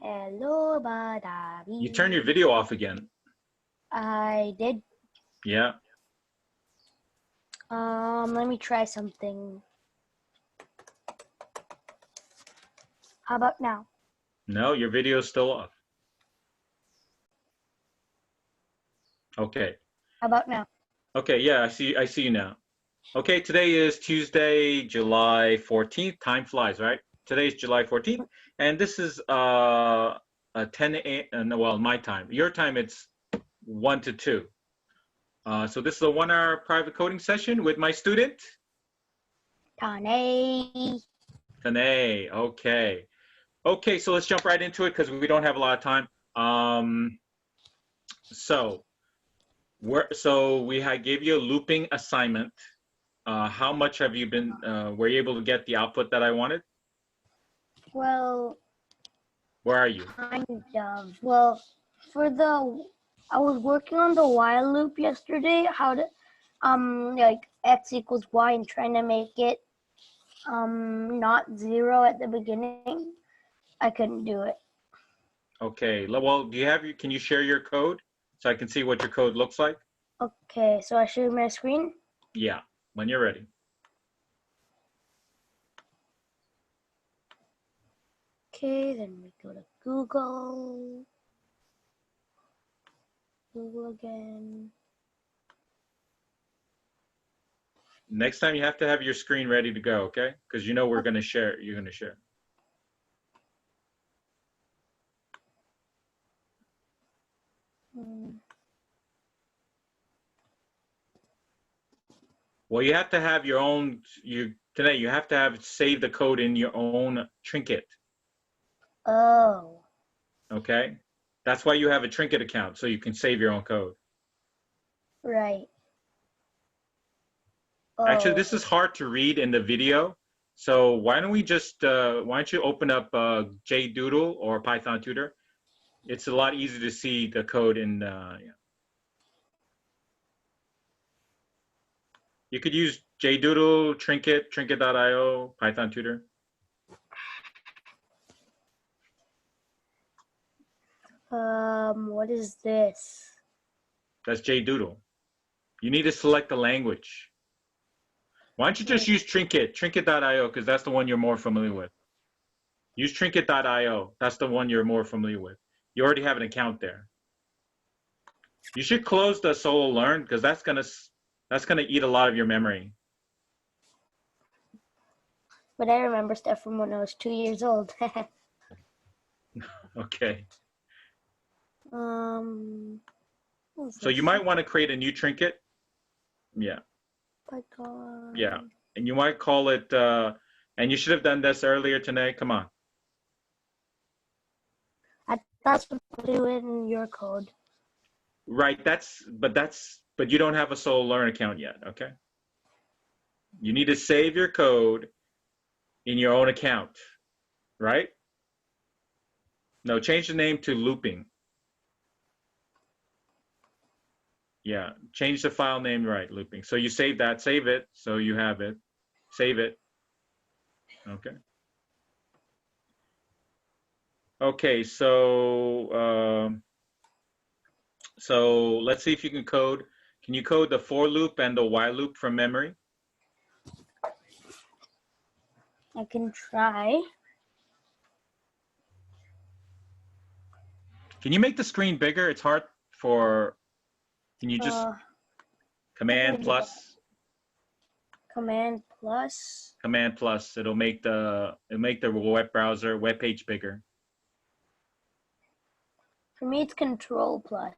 Hello, You turn your video off again. I did. Yeah. Let me try something. How about now? No, your video is still off. Okay. How about now? Okay, yeah, I see you now. Okay, today is Tuesday, July 14th. Time flies, right? Today is July 14th, and this is 10 a.m. Well, my time. Your time, it's 1 to 2. So this is a 1-hour private coding session with my student, Tanay. Tanay. Okay. Okay, so let's jump right into it because we don't have a lot of time. So we gave you a looping assignment. How much have you been? Were you able to get the output that I wanted? Well, where are you? Kind of. Well, I was working on the while loop yesterday. How to, like x equals y and trying to make it, not 0 at the beginning. I couldn't do it. Okay. Well, can you share your code so I can see what your code looks like? Okay, so I show you my screen? Yeah, when you're ready. Okay, then we go to Google. Google again. Next time you have to have your screen ready to go, okay? Because you know we're going to share. You're going to share. Well, you have to have your own. Today you have to save the code in your own trinket. Oh. Okay, that's why you have a trinket account, so you can save your own code. Right. Oh. Actually, this is hard to read in the video, so why don't you open up JDoodle or Python Tutor? It's a lot easier to see the code in. Yeah. You could use JDoodle, Trinket, Trinket.io, Python Tutor. What is this? That's JDoodle. You need to select the language. Why don't you just use Trinket, Trinket.io, because that's the one you're more familiar with. Use Trinket.io. That's the one you're more familiar with. You already have an account there. You should close the solo learn because that's gonna eat a lot of your memory. But I remember stuff from when I was 2 years old. Okay. So this? you might want to create a new trinket. Yeah. Python. Yeah, and you might call it. And you should have done this earlier today. Come on. That's what you do in your code. Right. But you don't have a solo learn account yet. Okay. You need to save your code in your own account, right? No, change the name to looping. Yeah, change the file name, right, looping. So you save that, save it, so you have it, save it. Okay. Okay, so let's see if you can code. Can you code the for loop and the while loop from memory? I can try. Can you make the screen bigger? It's hard for. Can you just command plus? Command plus. Command plus. It'll make the web browser web page bigger. For me, it's control plus.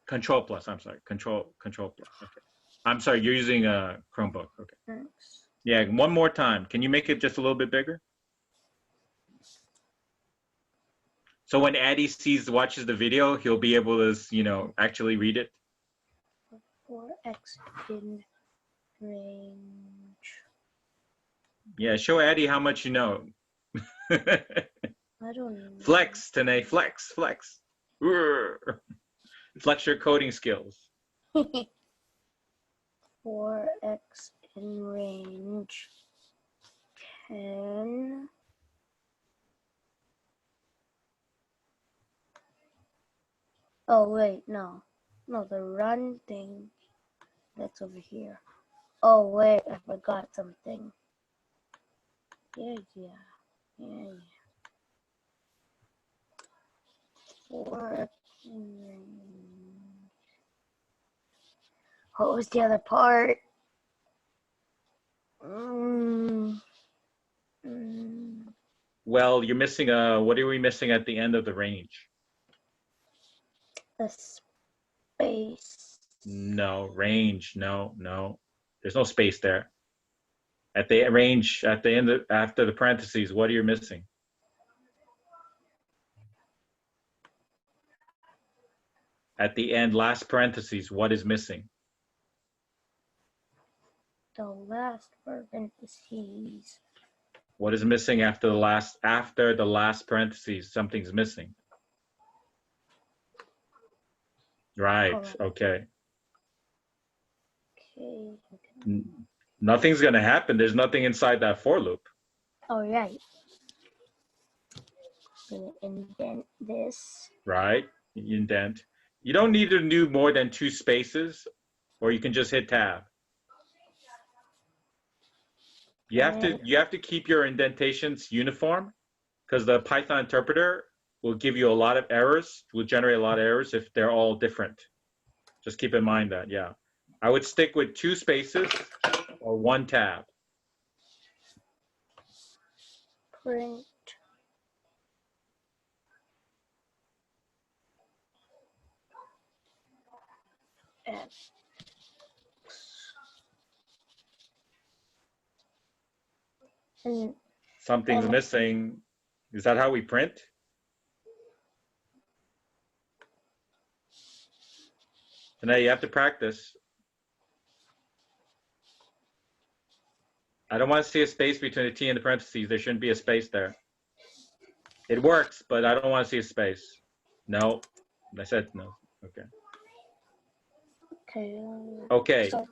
Control plus. I'm sorry. Control plus. Okay. I'm sorry. You're using a Chromebook. Okay. Thanks. Yeah. One more time. Can you make it just a little bit bigger? So when Addy watches the video, he'll be able to, actually read it. 4x in range. Yeah, show Addy how much you know. I don't know. Flex, Tanay, flex. Flex your coding skills. 4x in range 10. Oh, wait, no. No, the run thing, that's over here. Oh, wait, I forgot something. Yeah. What was the other part? Well, you're missing what are we missing at the end of the range? The space. No, range, no. There's no space there. At the range, at the end, after the parentheses, what are you missing? At the end, last parentheses, what is missing? The last parentheses. What is missing after the last parentheses? Something's missing. Right, okay. Okay. Nothing's gonna happen. There's nothing inside that for loop. All right. Gonna indent this. Right, indent. You don't need to do more than 2 spaces, or you can just hit tab. You have to keep your indentations uniform, because the Python interpreter will give you a lot of errors, will generate a lot of errors if they're all different. Just keep in mind that, yeah. I would stick with 2 spaces or 1 tab. Print. X. Something's missing. Is that how we print? Tanay, you have to practice. I don't want to see a space between the T and the parentheses. There shouldn't be a space there. It works, but I don't want to see a space. No, I said no. Okay. Okay. So,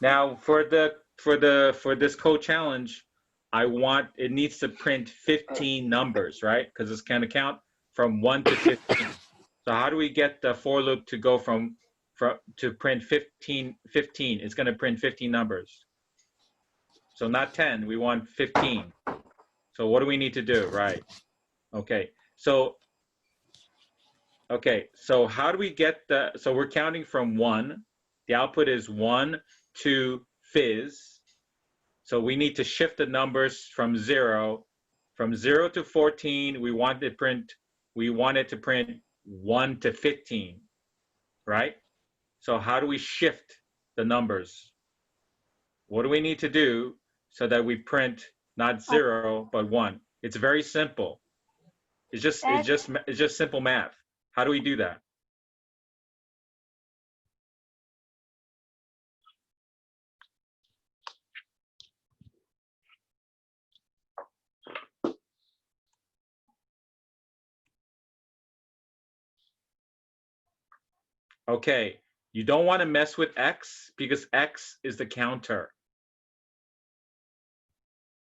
now for this code challenge, it needs to print 15 numbers, right? Because it's going to count from 1 to 15. So how do we get the for loop to go to print 15? It's going to print 15 numbers. So not 10, we want 15. So what do we need to do, right? Okay. So how do we get so we're counting from 1. The output is 1 to Fizz. So we need to shift the numbers from 0 to 14. We want it to print 1 to 15, right? So how do we shift the numbers? What do we need to do so that we print not 0 but 1? It's very simple. It's just simple math. How do we do that? Okay, you don't want to mess with X because X is the counter.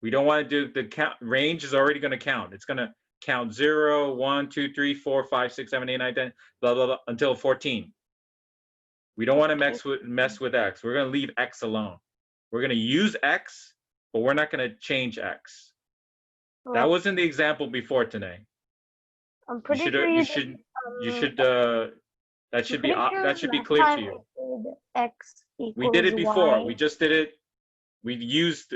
We don't want to do the count. Range is already going to count. It's going to count 0, 1, 2, 3, 4, 5, 6, 7, 8, 9, 10, blah, blah, blah, until 14. We don't want to mess with X. We're going to leave X alone. We're going to use X, but we're not going to change X. That wasn't the example before today. I'm pretty sure that should be clear to you. X we did it before. Y. We just did it. We used.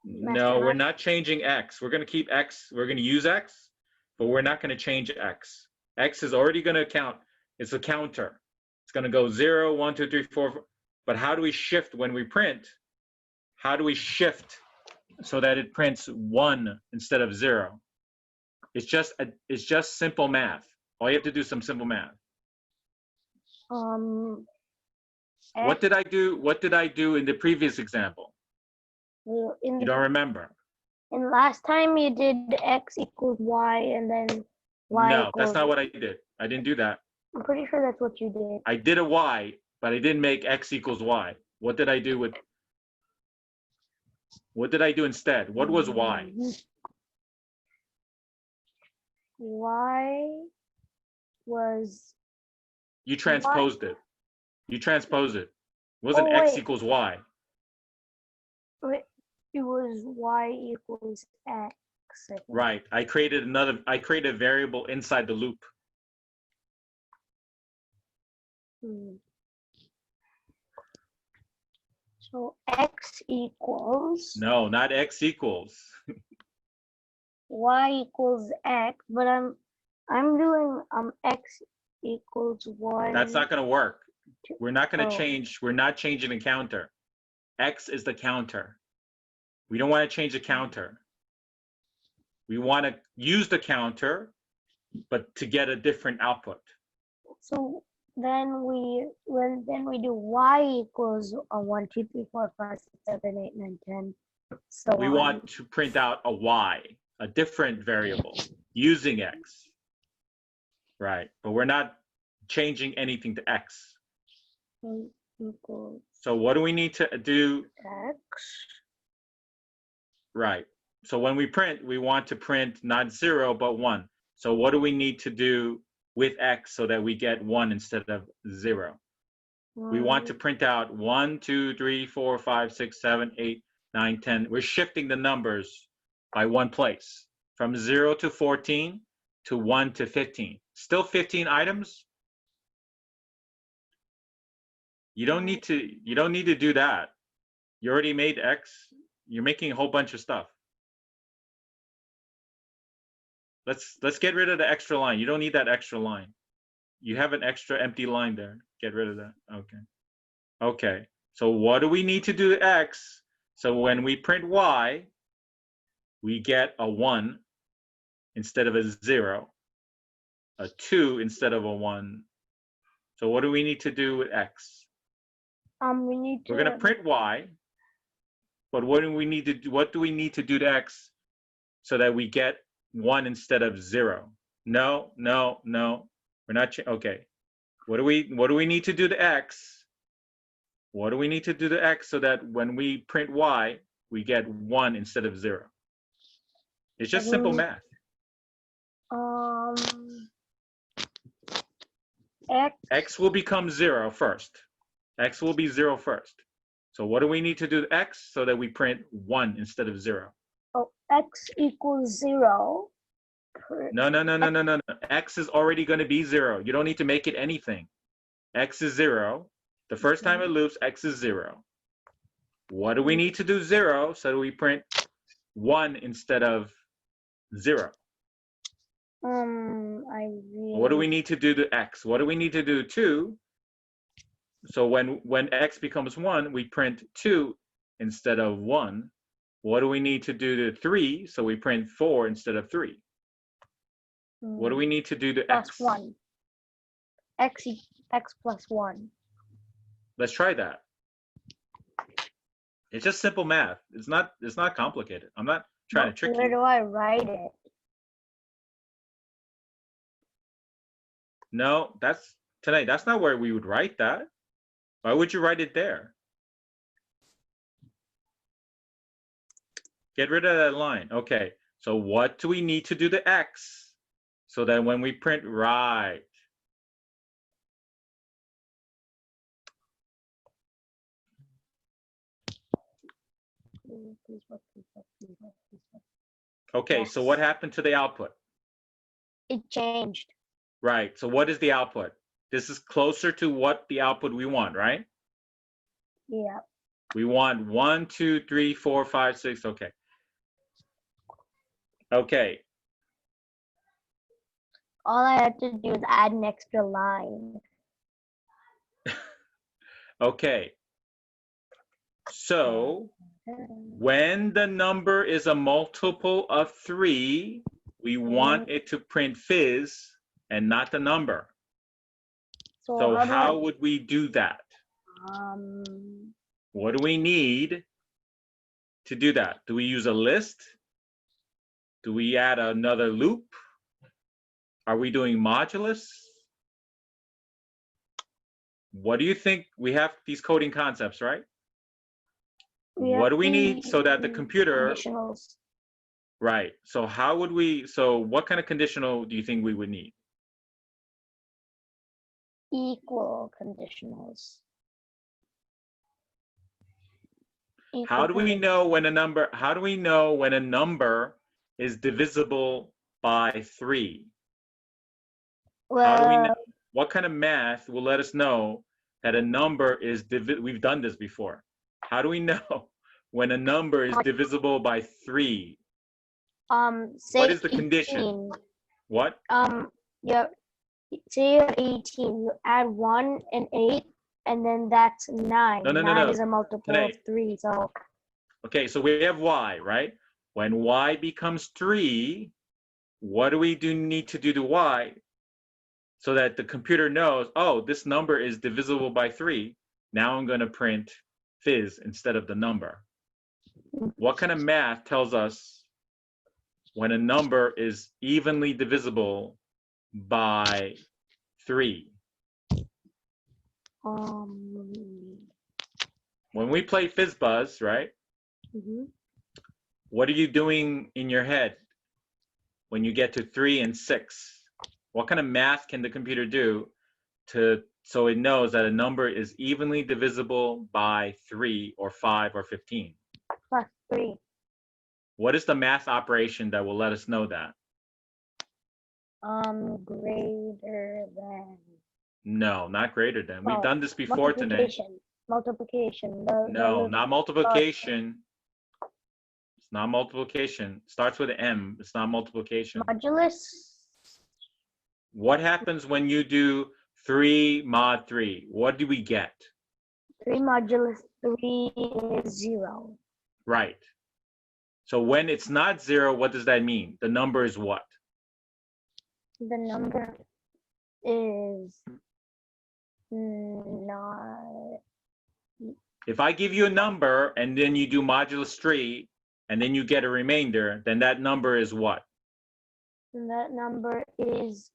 No, we're not changing X. We're going to keep X. We're going to use X, but we're not going to change X. X is already going to count. It's a counter. It's going to go 0, 1, 2, 3, 4. But how do we shift when we print? How do we shift so that it prints 1 instead of 0? It's just simple math. All you have to do is some simple math. What did I do? What did I do in the previous example? You don't remember? And last time you did X equals Y and then Y. No, that's not what I did. I didn't do that. I'm pretty sure that's what you did. I did a Y, but I didn't make X equals Y. What did I do instead? What was Y? Y was You transposed it. You transposed it. It wasn't Oh, x wait. equals y. Wait, it was y equals x. I think. Right. I created a variable inside the loop. So x equals No, not x equals. y equals x, but I'm doing x equals 1. That's not going to work. We're not going to Oh. change. We're not changing the counter. X is the counter. We don't want to change the counter. We want to use the counter, but to get a different output. So then we do y equals 1, 2, 3, 4, 5, 6, 7, 8, 9, 10. So We want to print out a y, a different variable, using x. Right, but we're not changing anything to x. Equals So what do we need to do? x. Right. So when we print, we want to print not 0, but 1. So what do we need to do with x so that we get 1 instead of 0? We want to print out 1, 2, 3, 4, 5, 6, 7, 8, 9, 10. We're shifting the numbers by one place from 0 to 14 to 1 to 15. Still 15 items? You don't need to do that. You already made x. You're making a whole bunch of stuff. Let's get rid of the extra line. You don't need that extra line. You have an extra empty line there. Get rid of that. Okay. Okay. So what do we need to do to x? So when we print y, we get a 1 instead of a 0, a 2 instead of a 1. So what do we need to do with x? We're going to print y, but what do we need to do to x so that we get 1 instead of 0? No. We're not okay. What do we need to do to x? What do we need to do to x so that when we print y, we get 1 instead of 0? It's just simple math. X will become 0 first. X will be 0 first. So what do we need to do to x so that we print 1 instead of 0? Oh, x equals 0. No. X is already going to be 0. You don't need to make it anything. X is 0. The first time it loops, x is 0. What do we need to do 0 so that we print 1 instead of 0? What do we need to do to x? What do we need to do 2? So when x becomes 1, we print 2 instead of 1. What do we need to do to 3? So we print 4 instead of 3. What do we need to do to plus x? 1. X plus 1. Let's try that. It's just simple math. It's not complicated. I'm not trying to trick you. Where do I write it? No, that's not where we would write that. Why would you write it there? Get rid of that line. Okay, so what do we need to do to x so that when we print right? Okay, Yes. so what happened to the output? It changed. Right, so what is the output? This is closer to what the output we want, right? Yeah. We want 1, 2, 3, 4, 5, 6. Okay. Okay. All I had to do is add an extra line. Okay. So when the number is a multiple of 3, we want it to print Fizz and not the number. So how would we do that? What do we need to do that? Do we use a list? Do we add another loop? Are we doing modulus? What do you think? We have these coding concepts, right? What do we need so that the computer... Conditionals. Right. So how would we, so what kind of conditional do you think we would need? Equal conditionals. How do we know when a number, how do we know when a number is divisible by 3? How do we know? What kind of math will let us know that a number is we've done this before. How do we know when a number is divisible by 3? Say What is the 18. condition? What? Yeah, say you're 18, you add 1 and 8, and then that's 9. No. 9 is a multiple Tanay. of 3, so. Okay, so we have y, right? When y becomes 3, what do we need to do to y so that the computer knows, oh, this number is divisible by 3. Now I'm going to print Fizz instead of the number. What kind of math tells us when a number is evenly divisible by 3? When we play FizzBuzz, right? What are you doing in your head when you get to 3 and 6? What kind of math can the computer do so it knows that a number is evenly divisible by 3 or 5 or 15? Plus 3. What is the math operation that will let us know that? Greater than. No, not greater than. We've done this before today. Multiplication. No, not multiplication. It's not multiplication. It starts with M. It's not multiplication. Modulus. What happens when you do 3 mod 3? What do we get? 3 modulus 3 is 0. Right. So when it's not 0, what does that mean? The number is what? The number is not. If I give you a number and then you do modulus 3 and then you get a remainder, then that number is what? That number is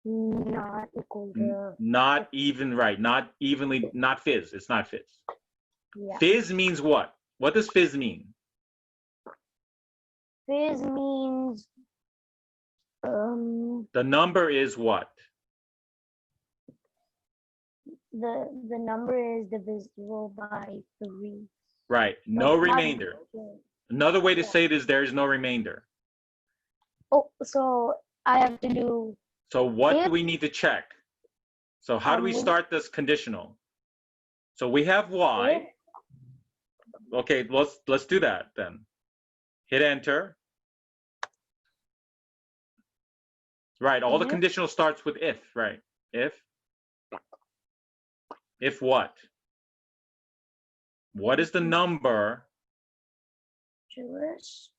not equal to. Not even, right. Not evenly, not Fizz. It's not Fizz. Yeah. Fizz means what? What does Fizz mean? Fizz means. The number is what? The number is divisible by 3. Right. No remainder. Another way to say it is there is no remainder. Oh, so I have to do. So what do we need to check? So how do we start this conditional? So we have y. Okay, let's do that then. Hit enter. Right, all the conditional starts with if, right? If what? What is the number?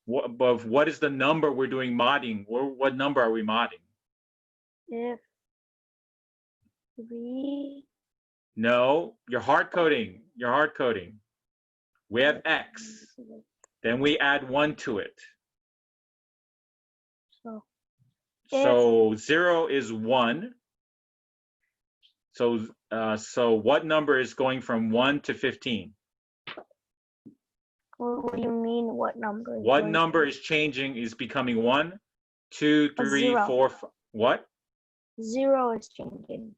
What is the number we're doing modding? What number are we modding? If 3. No, you're hard coding. You're hard coding. We have x. Then we add 1 to it. So 0 is 1. So what number is going from 1 to 15? What do you mean? What number? What number is changing? Is becoming 1, 2, 3, 4, 5. What? 0 is changing.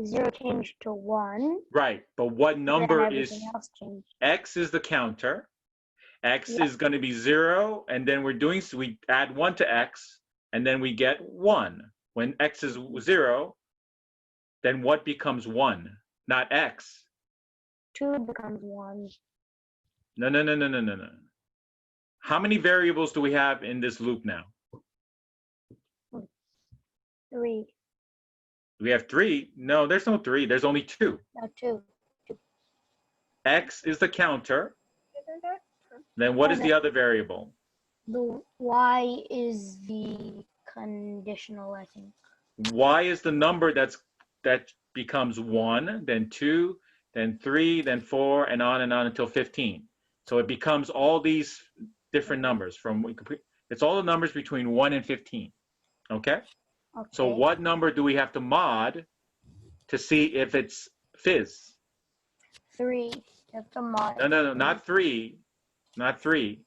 0 changed to 1. Right, but what number is? X is the counter. X is going to be 0, and then we add 1 to x, and then we get 1. When x is 0, then what becomes 1? Not x. 2 becomes 1. No. How many variables do we have in this loop now? 3. We have 3? No, there's no 3. There's only 2. No, 2. X is the counter. Then what is the other variable? The y is the conditional, I think. Y is the number that becomes 1, then 2, then 3, then 4, and on until 15. So it becomes all these different numbers it's all the numbers between 1 and 15. Okay? So what number do we have to mod to see if it's Fizz? 3. You have to mod. No, not 3. Not 3.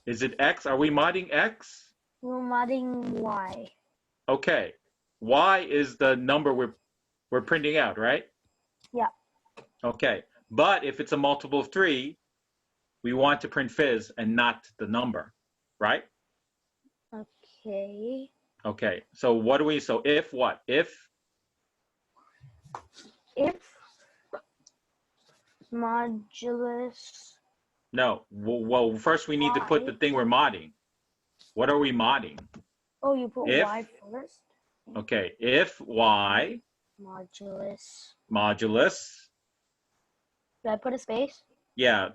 Is it X? Are we modding X? We're modding Y. Okay. Y is the number we're printing out, right? Yeah. Okay. But if it's a multiple of 3, we want to print Fizz and not the number, right? Okay. Okay. So what do we, so if what? If modulus. no. Well, first we need to put the thing we're modding. What are we modding? Oh, you put If, Y first? okay. If Y modulus. Did I put a space? Yeah.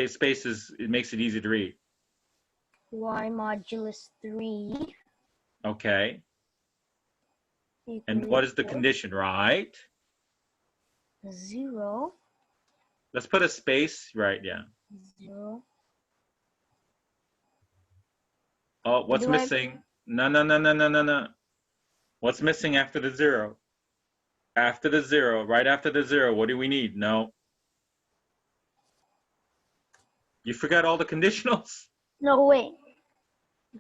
Spaces, it makes it easy to read. Y modulus 3. Okay. And what is the condition, right? 0. Let's put a space, right? Yeah. 0. Oh, what's missing? No. What's missing after the 0? After the 0, right after the 0, what do we need? No. You forgot all the conditionals? No, wait.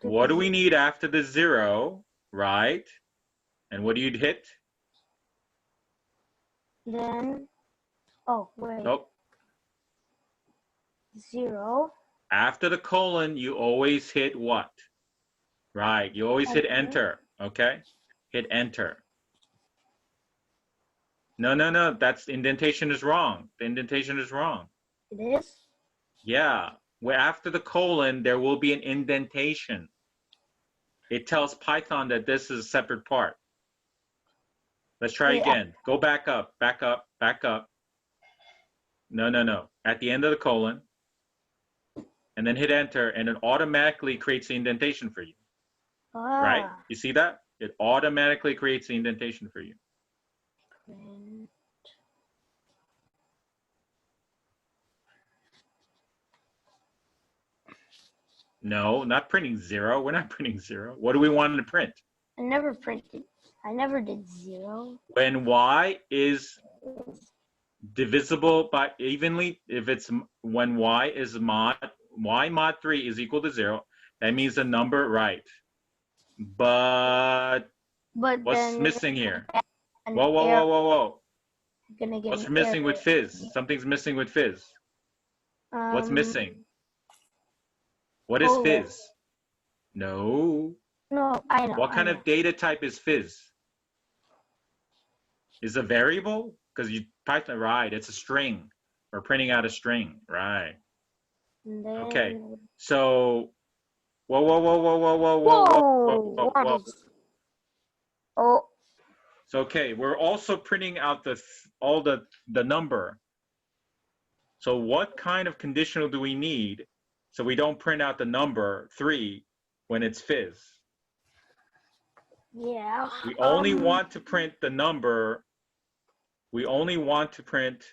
What do we need after the 0, right? And what do you hit? Then, oh, wait. Nope. 0. After the colon, you always hit what? Right, you always hit enter, okay? Hit enter. No, that's indentation is wrong. The indentation is wrong. It is? Yeah, where after the colon, there will be an indentation. It tells Python that this is a separate part. Let's try again. Go back up. No. At the end of the colon, and then hit enter, and it automatically creates the indentation for you. Right? You see that? It automatically creates the indentation for you. Print. No, not printing 0. We're not printing 0. What do we want to print? I never printed. I never did 0. When Y is divisible by evenly, if it's when Y is Y mod 3 is equal to 0, that means the number, right? But what's missing here? Whoa. What's missing with Fizz? Something's missing with Fizz. What's missing? What is Fizz? No. No, I know. What kind of data type is Fizz? Is a variable? Because you Python, right? It's a string. We're printing out a string, right? Okay. So, whoa. Oh. So okay, we're also printing out the number. So what kind of conditional do we need so we don't print out the number 3 when it's Fizz? Yeah. We only want to print the number. We only want to print.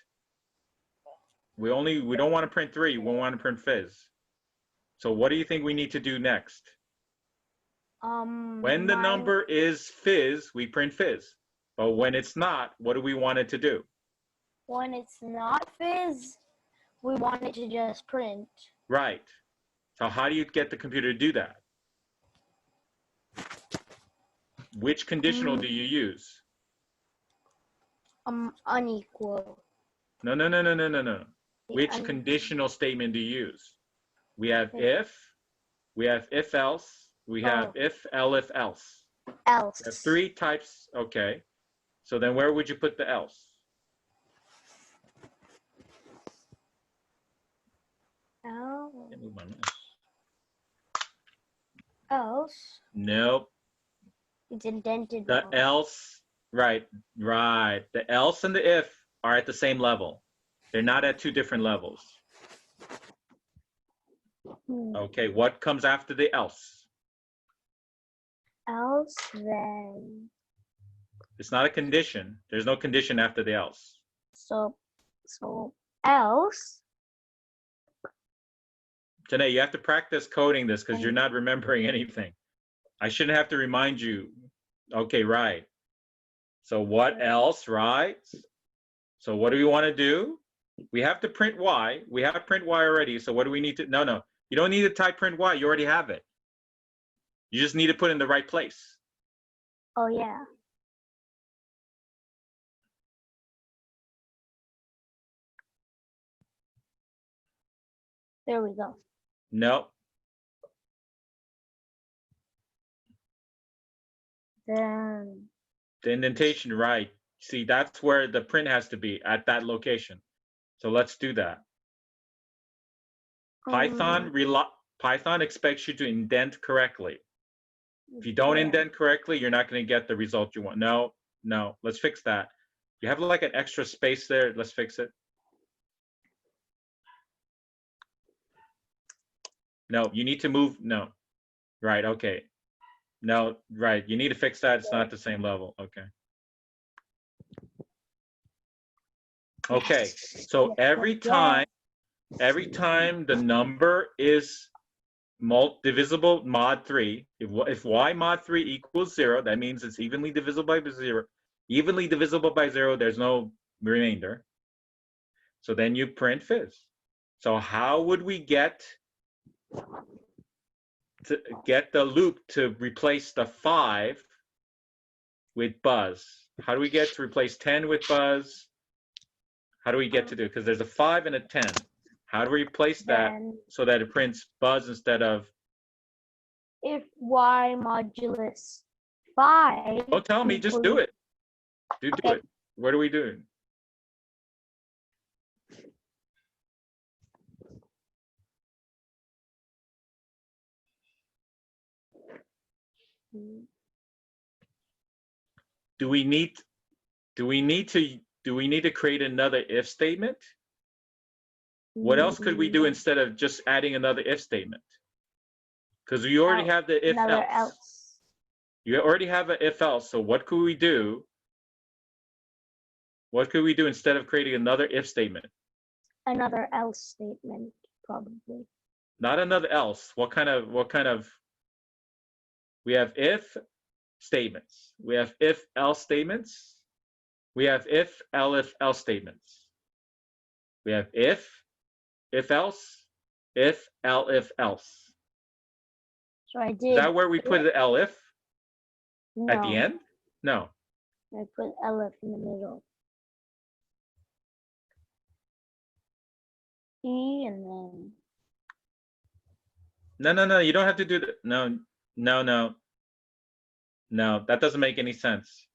We don't want to print 3. We want to print Fizz. So what do you think we need to do next? When the number is Fizz, we print Fizz. But when it's not, what do we want it to do? When it's not Fizz, we want it to just print. Right. So how do you get the computer to do that? Which conditional do you use? Unequal. No. Which conditional statement do you use? We have if, we have if else, we have if, elif, else. Else. We have 3 types. Okay. So then where would you put the else? Else. Nope. It's indented. The else, right. The else and the if are at the same level. They're not at 2 different levels. Okay, what comes after the else? Else then. It's not a condition. There's no condition after the else. So else. Tanay, you have to practice coding this because you're not remembering anything. I shouldn't have to remind you. Okay, right. So what else, right? So what do we want to do? We have to print Y. We have print Y already. So what do we need to, no. You don't need to type print y. You already have it. You just need to put it in the right place. Oh, yeah. There we go. No. Then The indentation, right. See, that's where the print has to be, at that location. So let's do that. Python expects you to indent correctly. If you don't indent correctly, you're not going to get the result you want. No, let's fix that. You have like an extra space there. Let's fix it. No, you need to move. No. Right, okay. No, right. You need to fix that. It's not the same level. Okay. Okay. So every time the number is divisible mod 3, if y mod 3 equals 0, that means it's evenly divisible by 0. Evenly divisible by 0, there's no remainder. So then you print Fizz. So how would we get the loop to replace the 5 with buzz? How do we get to replace 10 with buzz? How do we get to do it? Because there's a 5 and a 10. How do we replace that so that it prints buzz instead of? If y modulus 5. Don't tell me, just do it. Do it. What are we doing? Do we need to create another if statement? What else could we do instead of just adding another if statement? Because we already have the if else. You already have an if else. So what could we do? What could we do instead of creating another if statement? Another else statement, probably. Not another else. What kind of? We have if statements. We have if else statements. We have if elif else statements. We have if else, if elif else. So I did. Is that where we put the elif? No. At the end? No. I put elif in the middle. E and then. No. You don't have to do that. No. No, that doesn't make any sense.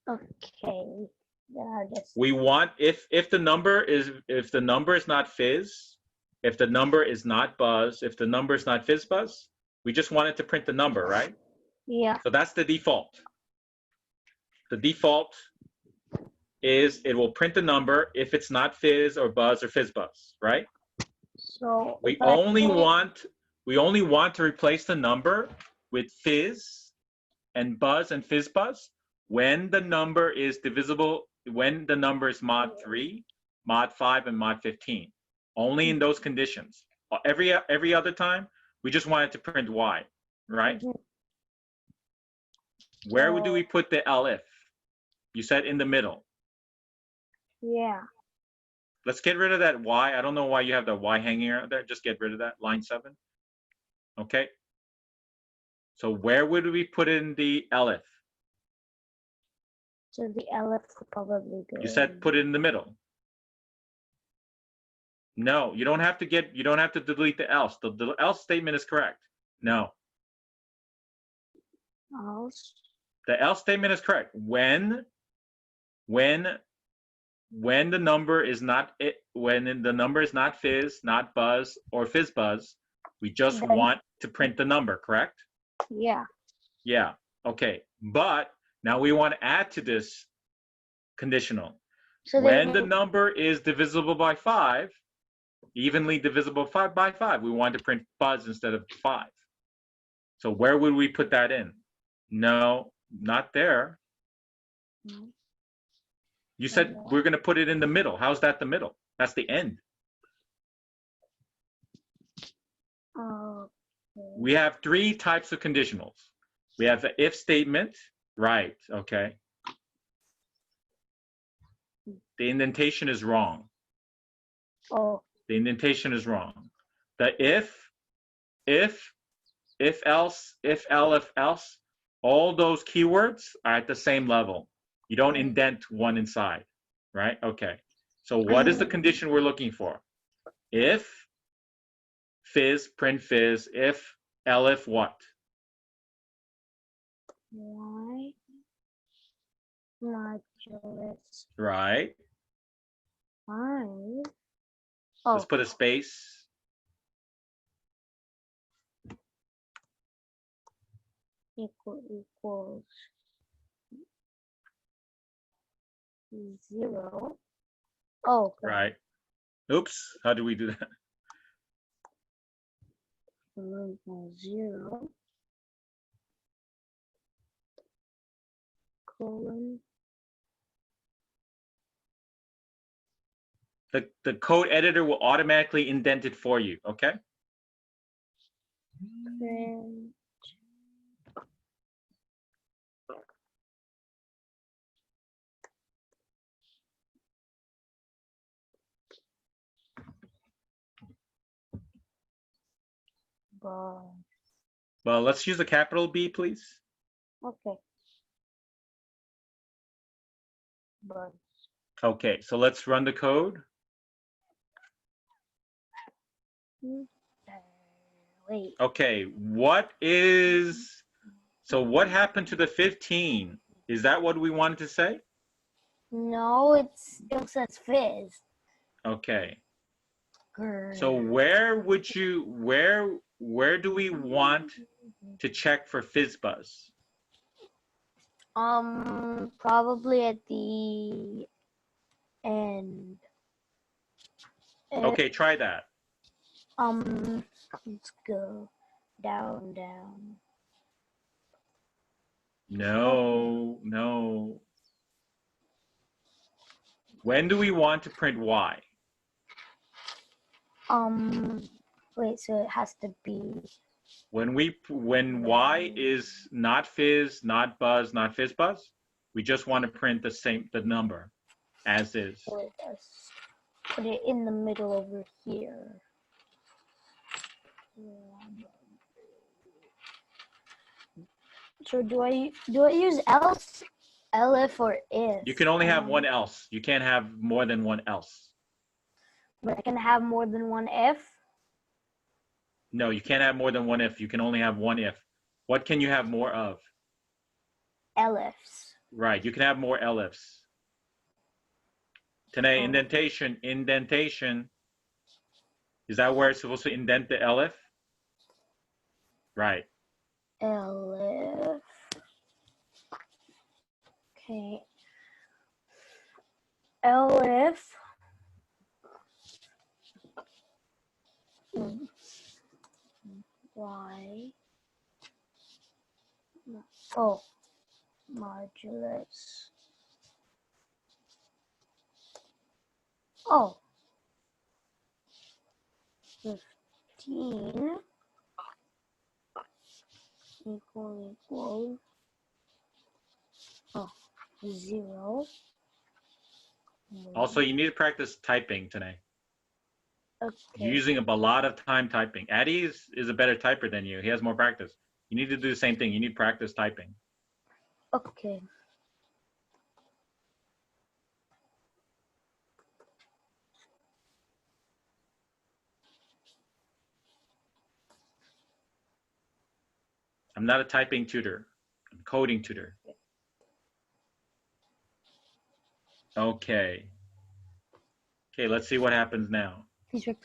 Okay. Then I guess. We want if the number is not fizz, if the number is not buzz, if the number is not FIzzBuzz, we just want it to print the number, right? Yeah. So that's the default. The default is it will print the number if it's not fizz or buzz or FIzzBuzz, right? So we only want to replace the number with fizz and buzz and FIzzBuzz when the number is divisible, when the number is mod 3, mod 5, and mod 15. Only in those conditions. Every other time, we just want it to print y, right? Where do we put the elif? You said in the middle. Yeah. Let's get rid of that y. I don't know why you have the y hanging out there. Just get rid of that, line 7. Okay. So where would we put in the elif? So the elif would probably go. You said put it in the middle. No, you don't have to delete the else. The else statement is correct. No. Else. The else statement is correct. When the number is not fizz, not buzz, or FIzzBuzz, we just want to print the number, correct? Yeah. Yeah. Okay. But now we want to add to this conditional. So when the number is divisible by 5, evenly divisible by 5, we want to print buzz instead of 5. So where would we put that in? No, not there. You said we're going to put it in the middle. How's that the middle? That's the end. We have 3 types of conditionals. We have the if statement. Right, okay. The indentation is wrong. Oh. The indentation is wrong. The if else, if else, all those keywords are at the same level. You don't indent one inside, right? Okay. So what is the condition we're looking for? If fizz, print fizz, if elif what? Y modulus Right. 5. Let's put a space. Equals 0. Oh, okay. Right. Oops. How do we do that? 0 colon. The code editor will automatically indent it for you. Okay. Print. Well, let's use a capital B, please. Okay. Buzz. Okay, so let's run the code. Wait. Okay, what happened to the 15? Is that what we wanted to say? No, it says fizz. Okay. So where do we want to check for FIzzBuzz? Probably at the end. Okay, try that. Let's go down. No. When do we want to print Y? Wait, so it has to be When Y is not fizz, not buzz, not FIzzBuzz, we just want to print the number as is. Put it in the middle over here. So do I use else, elif, or if? You can only have one else. You can't have more than one else. But I can have more than one if? No, you can't have more than one if. You can only have one if. What can you have more of? Elifs. Right, you can have more elifs. Tanay, indentation. Is that where it's supposed to indent the elif? Right. Elif. Okay. Elif. Y. Oh, modulus. Oh. 15 equal. Oh, 0. Also, you need to practice typing today. Okay. You're using a lot of time typing. Addy is a better typer than you. He has more practice. You need to do the same thing. You need practice typing. Okay. I'm not a typing tutor. I'm a coding tutor. Okay. Okay, let's see what happens now. Please work.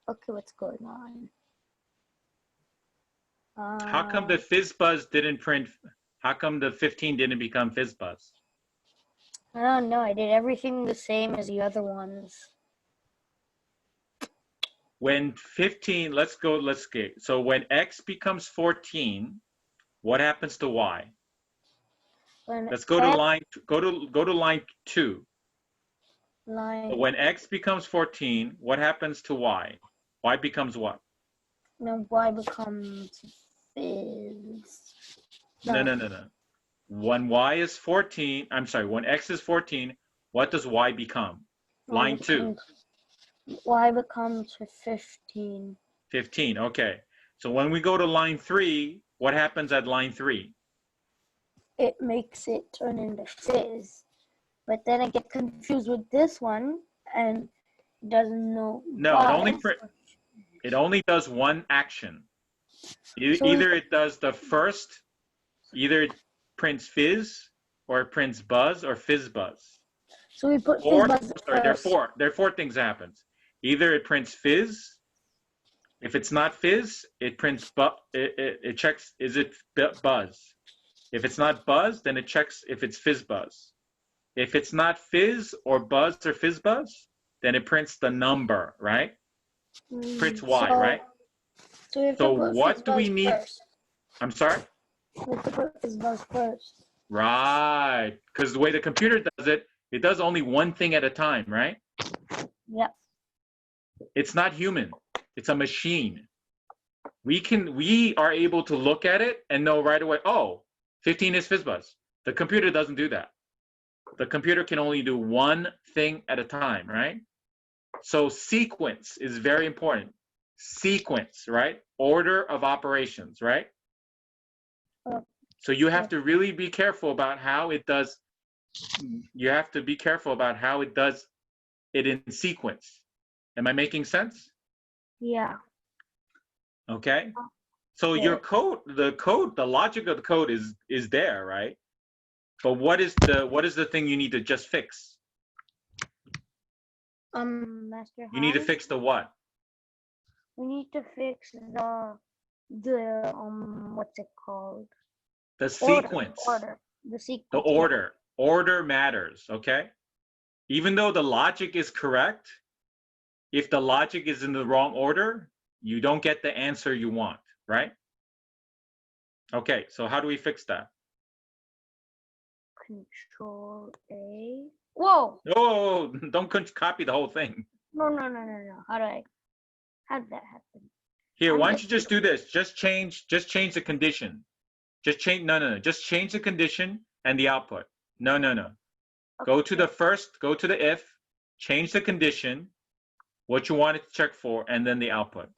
Okay, what's going on? How come the FIzzBuzz didn't print? How come the 15 didn't become FIzzBuzz? I don't know. I did everything the same as the other ones. When 15, let's get. So when X becomes 14, what happens to Y? Let's go to line. Go to line 2. So when X becomes 14, what happens to Y? Y becomes what? No, Y becomes Fizz. No. When y is 14, I'm sorry, when x is 14, what does y become? Line 2. Y becomes 15. 15, okay. So when we go to line 3, what happens at line 3? It makes it turn into Fizz. But then I get confused with this one and doesn't know. No, it only does one action. So Either it does the first, either it prints Fizz, or it prints Buzz, or FizzBuzz. So we put Or, FizzBuzz sorry, first. there are four things that happens. Either it prints Fizz. If it's not Fizz, it prints it checks, is it Buzz? If it's not Buzz, then it checks if it's FizzBuzz. If it's not Fizz or Buzz or FizzBuzz, then it prints the number, right? Prints Y, right? So what do we need? First. I'm sorry? We have to put FizzBuzz first. Right. Because the way the computer does it, it does only one thing at a time, right? Yep. It's not human. It's a machine. We are able to look at it and know right away, oh, 15 is FizzBuzz. The computer doesn't do that. The computer can only do one thing at a time, right? So sequence is very important. Sequence, right? Order of operations, right? So you have to really be careful about how it does. You have to be careful about how it does it in sequence. Am I making sense? Yeah. Okay. So your code, the logic of the code is there, right? But what is the thing you need to just fix? Master. You need to fix the what? We need to fix the what's it called? The sequence. Order. The sequence. The order. Yeah. Order matters, okay? Even though the logic is correct, if the logic is in the wrong order, you don't get the answer you want, right? Okay, so how do we fix that? Control A. Whoa! Oh, don't copy the whole thing. No. How did that happen? Here, why don't you just do this? Just change the condition. Just change, no. Just change the condition and the output. No. Okay. Go to the if, change the condition, what you want it to check for, and then the output.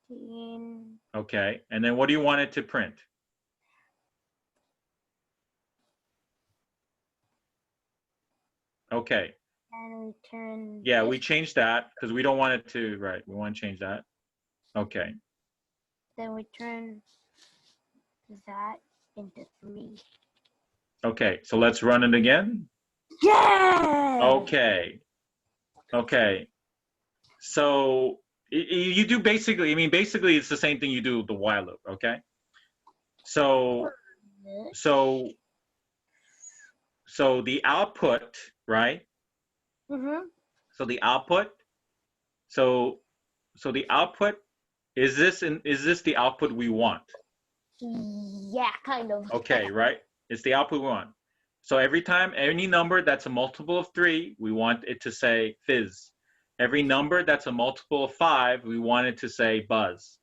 15. Okay, and then what do you want it to print? Okay. And return. Yeah, we changed that because we don't want it to, right, we want to change that. Okay. Then we turn that into 3. Okay, so let's run it again. Yeah! Okay. So you do basically, basically it's the same thing you do with the while loop, okay? So the output, right? Mm-hmm. So the output, so the output, is this the output we want? Yeah, kind of. Okay, right? It's the output we want. So every time, any number that's a multiple of 3, we want it to say Fizz. Every number that's a multiple of 5, we want it to say Buzz.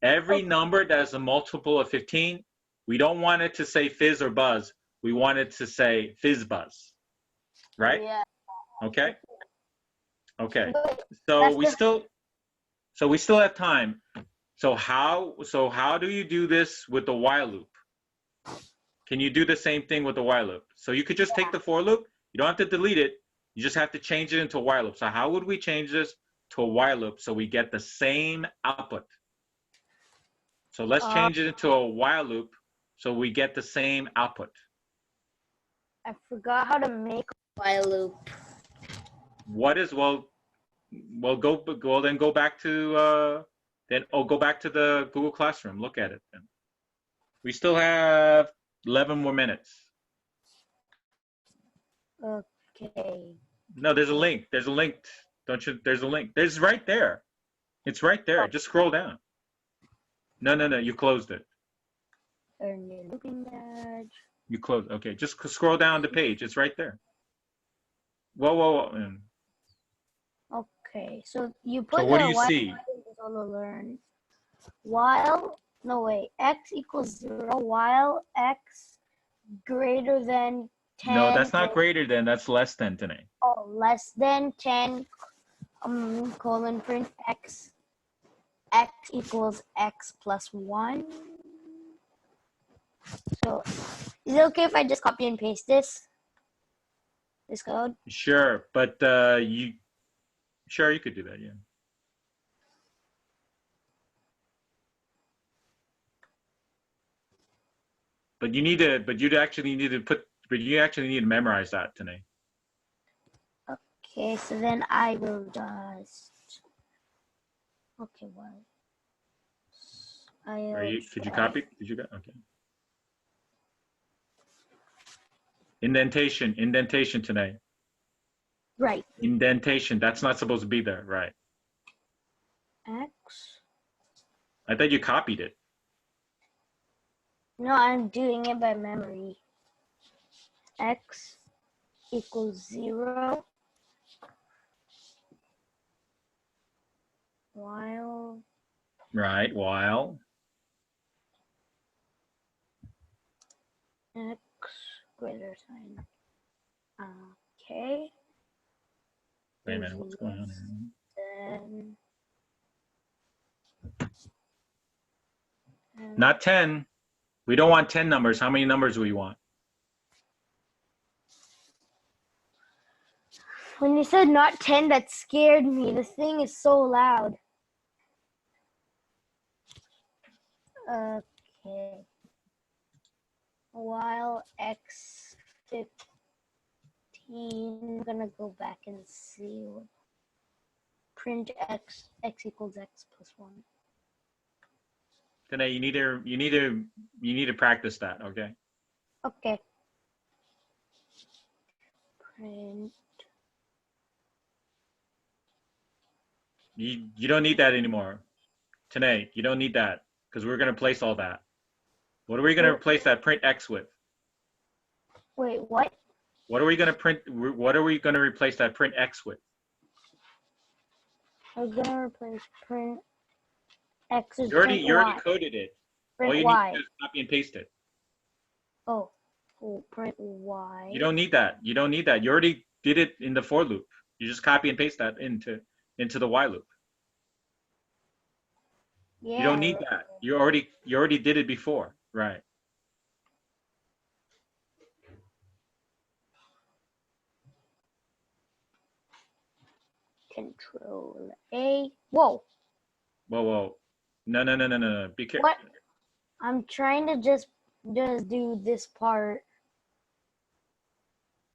Every number that is a multiple of 15, we don't want it to say Fizz or Buzz. We want it to say FizzBuzz. Right? Yeah. Okay. So we still have time. So how do you do this with the while loop? Can you do the same thing with the while loop? So you could just take the for loop. You don't have to delete it. You just have to change it into a while loop. So how would we change this to a while loop so we get the same output? So let's change it into a while loop so we get the same output. I forgot how to make a while loop. What is, go back to go back to the Google Classroom. Look at it then. We still have 11 more minutes. Okay. No, there's a link. There's a link. There's a link. There's right there. It's right there. Just scroll down. No. You closed it. Earn your looping badge. You closed. Okay. Just scroll down the page. It's right there. Whoa. Okay. So you put. So what do you see? Learn. While. No wait. X equals 0 while X greater than 10. No, that's not greater than, that's less than today. Oh, less than 10, colon print x equals x plus 1. So is it okay if I just copy and paste this code? Sure, but you could do that, yeah. But you actually need to memorize that today. Okay, so then I will just, okay, well, Could you copy? Did you go? Okay. Indentation today. Right. Indentation, that's not supposed to be there, right? X. I thought you copied it. No, I'm doing it by memory. X equals 0. While. Right, while. X greater sign. Okay. Wait a minute, what's going on here? Not 10. We don't want 10 numbers. How many numbers do we want? When you said not 10, that scared me. This thing is so loud. Okay. While x 15, I'm gonna go back and see what print x equals x plus 1. Today you need to practice that, okay? Okay. Print. You don't need that anymore. Today, you don't need that because we're going to replace all that. What are we going to replace that print x with? Wait, what? What are we going to replace that print x with? I'm gonna replace print x is You already coded it. Print all you y. need to do is copy and paste it. Oh, print y. You don't need that. You don't need that. You already did it in the for loop. You just copy and paste that into the while loop. Yeah, You don't need that. You already did it before, right? Control A. Whoa. Whoa. No. Be careful. What? I'm trying to just do this part.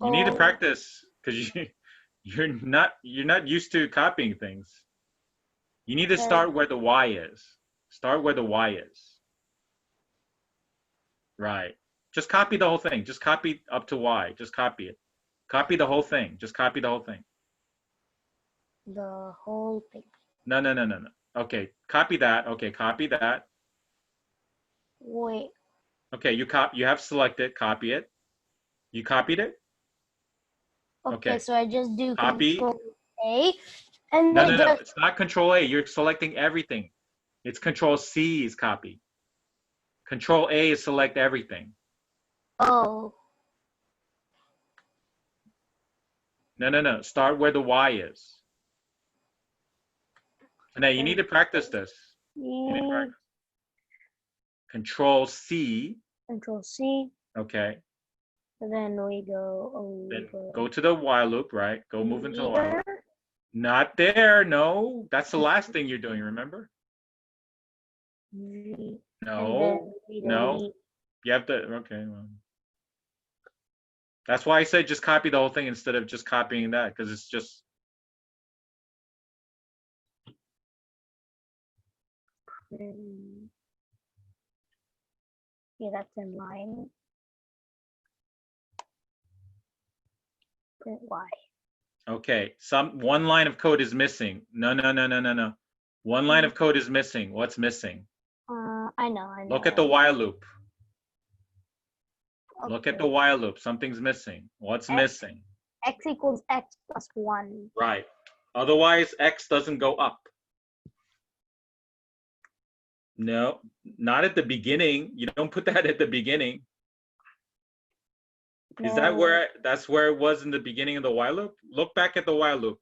You need to practice because you're not used to copying things. You need to start where the y is. Start where the y is. Right. Just copy the whole thing. Just copy up to y. Just copy it. Copy the whole thing. Just copy the whole thing. The whole thing. No. Okay, copy that. Okay, copy that. Wait. Okay, you have selected. Copy it. You copied it. Okay, so I just do Copy. Control A, and No. It's not Control A. You're selecting everything. It's Control C is copy. Control A is select everything. Oh. No. Start where the Y is. Now you need to practice this. Control C. Control C. Okay. And then we go. Go to the while loop, right? Go move into the while loop. Not there. No, that's the last thing you're doing. Remember? No. You have to. Okay. Well. That's why I said just copy the whole thing instead of just copying that, because it's just. Yeah, that's in line. Print Y. Okay, one line of code is missing. No. One line of code is missing. What's missing? I know. Look at the while loop. Okay. Look at the while loop. Something's missing. What's missing? X equals X plus 1. Right. Otherwise, X doesn't go up. No, not at the beginning. You don't put that at the beginning. Is that that's where it was in the beginning of the while loop? Look back at the while loop.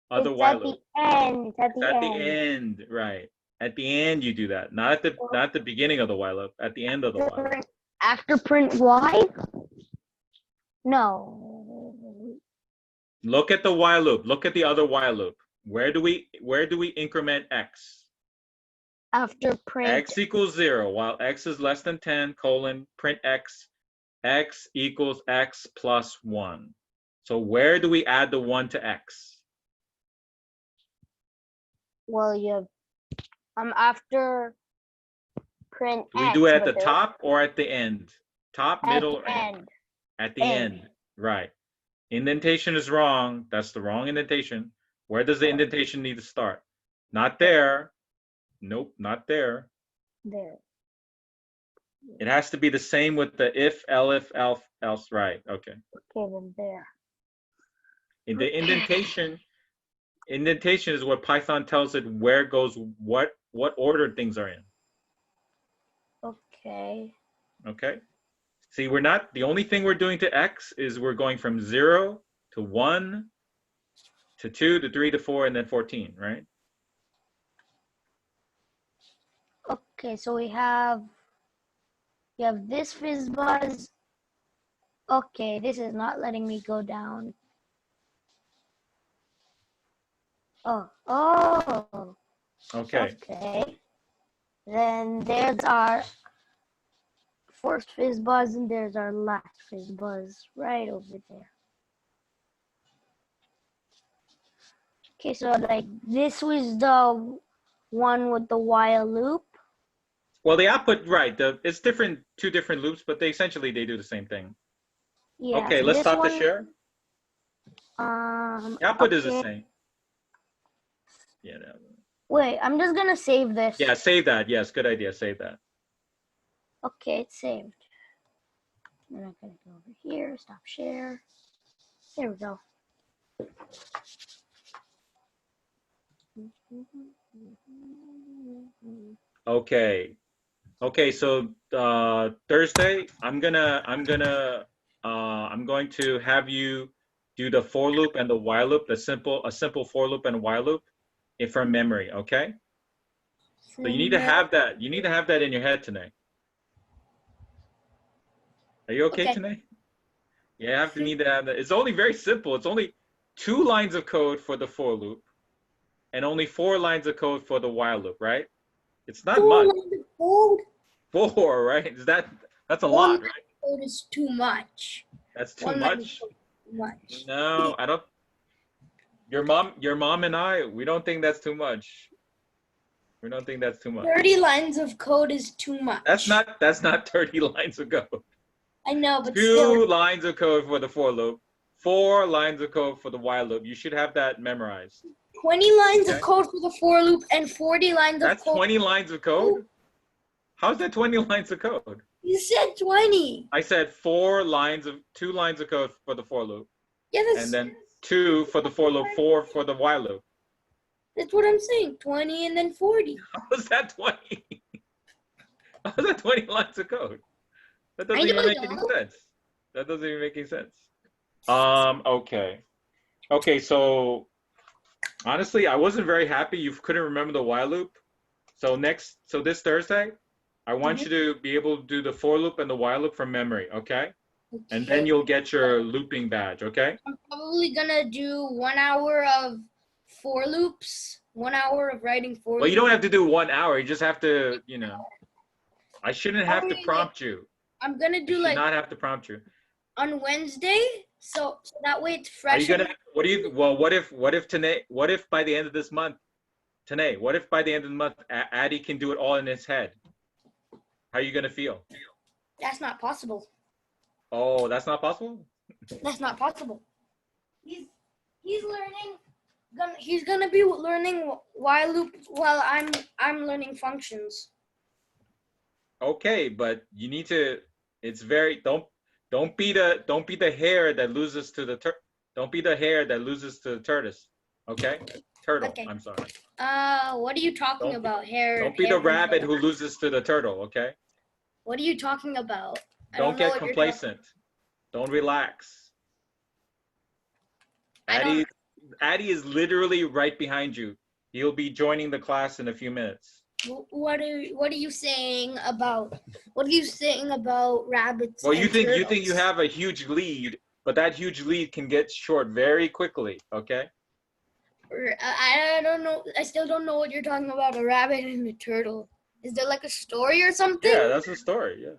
Other It's while at loop. the end. It's at the At end. the end, right? At the end, you do that. Not at the beginning of the while loop. At the end of the while loop. After print y? No. Look at the while loop. Look at the other while loop. Where do we increment x? After print X equals 0, while x is less than 10, colon, print x, x equals x plus 1. So where do we add the 1 to x? well, you have after print Do we x, do it at the but top or at the end? Top, at middle, the or end. at the end? Right. Indentation is wrong. That's the wrong indentation. Where does the indentation need to start? Not there. Nope, not there. There. It has to be the same with the if, elif, else. Right. Okay. Okay, then there. In the indentation is what Python tells it where goes what order things are in. Okay. Okay. See, we're not, the only thing we're doing to x is we're going from 0 to 1 to 2 to 3 to 4 and then 14, right? Okay, so we have this FizzBuzz. Okay, this is not letting me go down. Oh. Okay. Okay. Then there's our first FizzBuzz and there's our last FizzBuzz right over there. Okay, so like this was the one with the while loop. Well, the output, right? It's different, two different loops, but they essentially do the same thing. Yeah. Okay, let's stop the share. The output is the same. Yeah. Wait, I'm just gonna save this. Yeah, save that. Yes, good idea. Save that. Okay, it's saved. I'm not gonna go over here. Stop share. There we go. Okay. Okay, so Thursday, I'm going to have you do the for loop and the while loop, a simple for loop and while loop from memory, okay? So you need to have that. You need to have that in your head tonight. Are you okay tonight? Yeah, you have to need to have that. It's only very simple. It's only 2 lines of code for the for loop and only 4 lines of code for the while loop, right? It's not much. 4, right? That's a lot, right? Code is too much. That's too much. No, I don't. Your mom and I, we don't think that's too much. We don't think that's too much. 30 lines of code is too much. That's not 30 lines of code. I know, but 2 still. lines of code for the for loop, 4 lines of code for the while loop. You should have that memorized. 20 lines of code for the for loop and 40 lines of code. That's 20 lines of code? How's that 20 lines of code? You said 20. I said 2 lines of code for the for loop. Yeah, and then 2 for the for loop, 4 for the while loop. That's what I'm saying. 20 and then 40. How is that 20? How is that 20 lines of code? That doesn't even make any sense. That doesn't even make any sense. Okay. Okay, so honestly, I wasn't very happy you couldn't remember the while loop. So this Thursday, I want you to be able to do the for loop and the while loop from memory, okay? And then you'll get your looping badge, okay? I'm probably gonna do 1 hour of for loops, 1 hour of writing for loops. Well, you don't have to do 1 hour. You just have to, I shouldn't have to prompt you. I'm gonna do not have to prompt you. On Wednesday, so that way it's fresh. Are you gonna? What if by the end of this month, Tanay, what if by the end of the month, Addy can do it all in his head? How are you gonna feel? That's not possible. Oh, that's not possible? That's not possible. He's learning. He's gonna be learning while loop while I'm learning functions. Okay, but you need to. It's very don't be the hare that loses to the don't be the hare that loses to the tortoise. Okay, turtle. Okay. I'm sorry. What are you talking about? Hare. Don't be the rabbit who loses to the turtle. Okay. What are you talking about? Don't get complacent. Don't relax. I don't. Addy is literally right behind you. He'll be joining the class in a few minutes. What are you saying about? What are you saying about rabbits? Well, you and think turtles? you have a huge lead, but that huge lead can get short very quickly. Okay. I don't know. I still don't know what you're talking about. A rabbit and a turtle. Is there like a story or something? Yeah, that's the story. Yeah.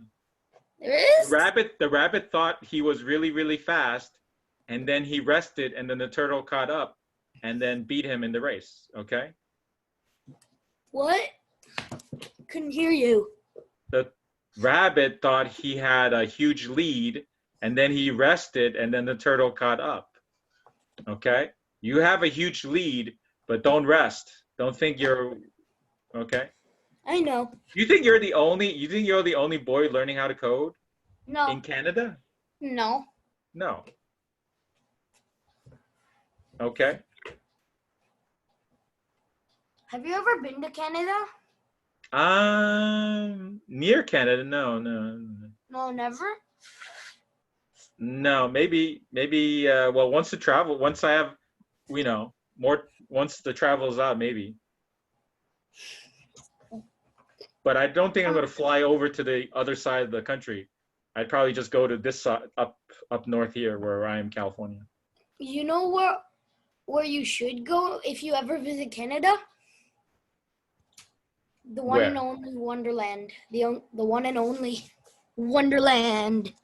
There is. The rabbit thought he was really, really fast, and then he rested, and then the turtle caught up, and then beat him in the race. Okay. What? Couldn't hear you. The rabbit thought he had a huge lead, and then he rested, and then the turtle caught up. Okay. You have a huge lead, but don't rest. Don't think you're okay. I know. You think you're the only boy learning how to code No. in Canada? No. No. Okay. Have you ever been to Canada? Near Canada, no. No, never. No, maybe well, once I have, once the travel's out, maybe. But I don't think I'm going to fly over to the other side of the country. I'd probably just go to this side, up north here, where I am, California. You know where you should go if you ever visit Canada? The one and only Wonderland. The one and only Wonderland.